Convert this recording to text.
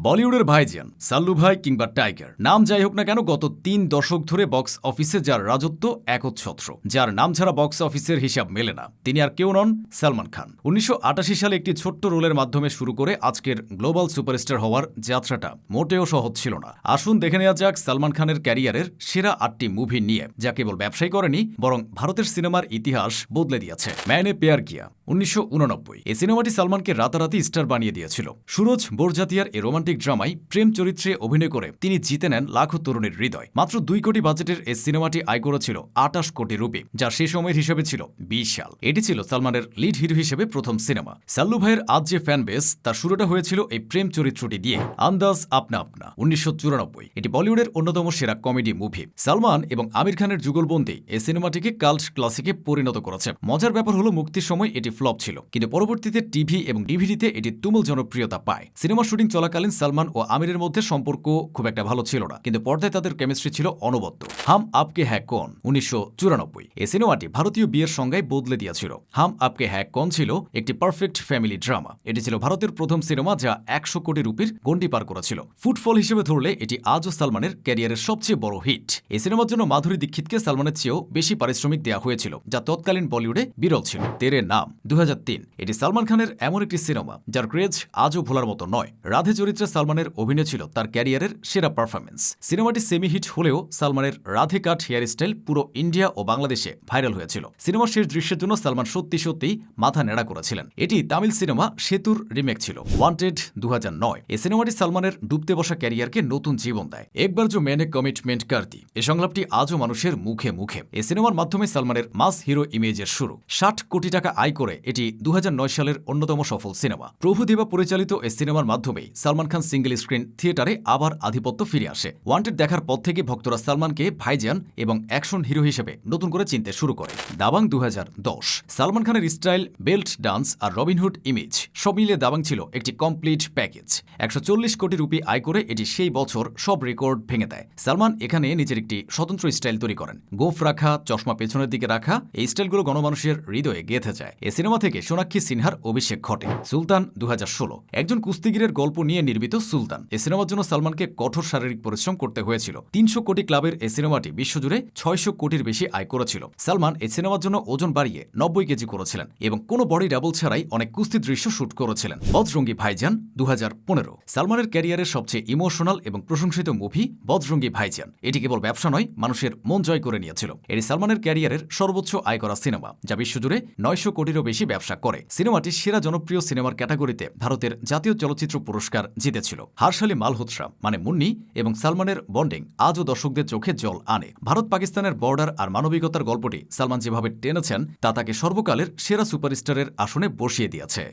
বলিউডের ভাইজান সাল্লু ভাই কিংবা টাইগার নাম যাই হোক না কেন গত ৩ দশক ধরে বক্স অফিসে যার রাজত্ব একচ্ছত্র, যার নাম ছাড়া বক্স অফিসের হিসাব মেলে না, তিনি আর কেউ নন সালমান খান। ১৯৮৮ সালে একটি ছোট্ট রোলের মাধ্যমে শুরু করে আজকের গ্লোবাল সুপারস্টার হওয়ার যাত্রাটা মোটেও সহজ ছিল না। আসুন দেখে নেওয়া যাক সালমান খানের ক্যারিয়ারের সেরা ৮টি মুভি নিয়ে, যা কেবল ব্যবসায়ী করেনি বরং ভারতের সিনেমার ইতিহাস বদলে দিয়েছে। ম্যায়নে প্যার কিয়া ১৯৮৯। এই সিনেমাটি সালমানকে রাতারাতি স্টার বানিয়ে দিয়েছিল। সুরজ বোরজাতিয়ার এই রোমান্টিক ড্রামায় প্রেম চরিত্রে অভিনয় করে তিনি জিতে নেন লাখো তরুণীর হৃদয়। মাত্র ২ কোটি বাজেটের এই সিনেমাটি আয় করেছিল ২৮ কোটি রুপি, যা সে সময়ের হিসেবে ছিল বিশাল। এটি ছিল সালমানের লিড হিরো হিসেবে প্রথম সিনেমা। সাল্লু ভাইয়ের আজ যে ফ্যান বেস, তার শুরুটা হয়েছিল এই প্রেম চরিত্রটি দিয়ে। আন্দাজ আপনা আপনা ১৯৯৪। এটি বলিউডের অন্যতম সেরা কমেডি মুভি। সালমান এবং আমির খানের যুগলবন্দি এই সিনেমাটিকে কাল্ট ক্লাসিকে পরিণত করেছে। মজার ব্যাপার হলো মুক্তির সময় এটি ফ্লপ ছিল, কিন্তু পরবর্তীতে টিভি এবং ডিভিডিতে এটি তুমুল জনপ্রিয়তা পায়। সিনেমা শুটিং চলাকালীন সালমান ও আমিরের মধ্যে সম্পর্ক খুব একটা ভালো ছিল না, কিন্তু পর্দায় তাদের কেমিস্ট্রি ছিল অনবদ্য। হাম আপকে হ্যায় কন ১৯৯৪। এই সিনেমাটি ভারতীয় বিয়ের সংজ্ঞায় বদলে দিয়েছিল। হাম আপকে হ্যায় কন ছিল একটি পারফেক্ট ফ্যামিলি ড্রামা। এটি ছিল ভারতের প্রথম সিনেমা যা ১০০ কোটি রুপির গণ্ডি পার করেছিল। ফুটফল হিসেবে ধরলে এটি আজও সালমানের ক্যারিয়ারের সবচেয়ে বড় হিট। এই সিনেমার জন্য মাধুরী দীক্ষিতকে সালমানের চেয়েও বেশি পারিশ্রমিক দেওয়া হয়েছিল, যা তৎকালীন বলিউডে বিরল ছিল। তেরে নাম ২০০৩। এটি সালমান খানের এমন একটি সিনেমা যার ক্রেজ আজও ভোলার মতো নয়। রাধে চরিত্রে সালমানের অভিনয় ছিল তার ক্যারিয়ারের সেরা পারফরমেন্স। সিনেমাটি সেমি হিট হলেও সালমানের রাধে কাট হেয়ার স্টাইল পুরো ইন্ডিয়া ও বাংলাদেশে ভাইরাল হয়েছিল। সিনেমার শেষ দৃশ্যের জন্য সালমান সত্যি সত্যিই মাথা নেড়া করেছিলেন। এটি তামিল সিনেমা সেতুর রিমেক ছিল। ওয়ান্টেড ২০০৯। এই সিনেমাটি সালমানের ডুবতে বসা ক্যারিয়ারকে নতুন জীবন দেয়। একবার জো মেনে কমিটমেন্ট কারতি, এই সংলাপটি আজও মানুষের মুখে মুখে। এই সিনেমার মাধ্যমে সালমানের মাস হিরো ইমেজের শুরু। ৬০ কোটি টাকা আয় করে এটি ২০০৯ সালের অন্যতম সফল সিনেমা। প্রভুদেবা পরিচালিত এই সিনেমার মাধ্যমেই সালমান খান সিঙ্গেল স্ক্রিন থিয়েটারে আবার আধিপত্য ফিরে আসে। ওয়ান্টেড দেখার পর থেকে ভক্তরা সালমানকে ভাইজান এবং অ্যাকশন হিরো হিসেবে নতুন করে চিনতে শুরু করে। দাবাং ২০১০। সালমান খানের স্টাইল, বেল্ট ডান্স আর রবিনহুড ইমেজ সব মিলিয়ে দাবাং ছিল একটি কমপ্লিট প্যাকেজ। ১৪০ কোটি রুপি আয় করে এটি সেই বছর সব রেকর্ড ভেঙে দেয়। সালমান এখানে নিজের একটি স্বতন্ত্র স্টাইল তৈরি করেন। গোফ রাখা, চশমা পেছনের দিকে রাখা, এই স্টাইলগুলো গণমানুষের হৃদয়ে গেঁথে যায়। এই সিনেমা থেকে সোনাক্ষী সিনহার অভিষেক ঘটে। সুলতান ২০১৬। একজন কুস্তিগিরের গল্প নিয়ে নির্মিত সুলতান। এই সিনেমার জন্য সালমানকে কঠোর শারীরিক পরিশ্রম করতে হয়েছিল। ৩০০ কোটি ক্লাবের এই সিনেমাটি বিশ্বজুড়ে ৬০০ কোটির বেশি আয় করেছিল। সালমান এই সিনেমার জন্য ওজন বাড়িয়ে ৯০ কেজি করেছিলেন এবং কোনো বডি ডাবল ছাড়াই অনেক কুস্তি দৃশ্য শুট করেছিলেন। বজরঙ্গি ভাইজান ২০১৫। সালমানের ক্যারিয়ারের সবচেয়ে ইমোশনাল এবং প্রশংসিত মুভি বজরঙ্গি ভাইজান। এটি কেবল ব্যবসা নয়, মানুষের মন জয় করে নিয়েছিল। এটি সালমানের ক্যারিয়ারের সর্বোচ্চ আয় করা সিনেমা, যা বিশ্বজুড়ে ৯০০ কোটিরও বেশি ব্যবসা করে। সিনেমাটি সেরা জনপ্রিয় সিনেমার ক্যাটাগরিতে ভারতের জাতীয় চলচ্চিত্র পুরস্কার জিতেছিল। হারশালি মালহোত্রা মানে মুন্নি এবং সালমানের বন্ডিং আজও দর্শকদের চোখে জল আনে। ভারত পাকিস্তানের বর্ডার আর মানবিকতার গল্পটি সালমান যেভাবে টেনেছেন তা তাকে সর্বকালের সেরা সুপারস্টারের আসনে বসিয়ে দিয়েছে।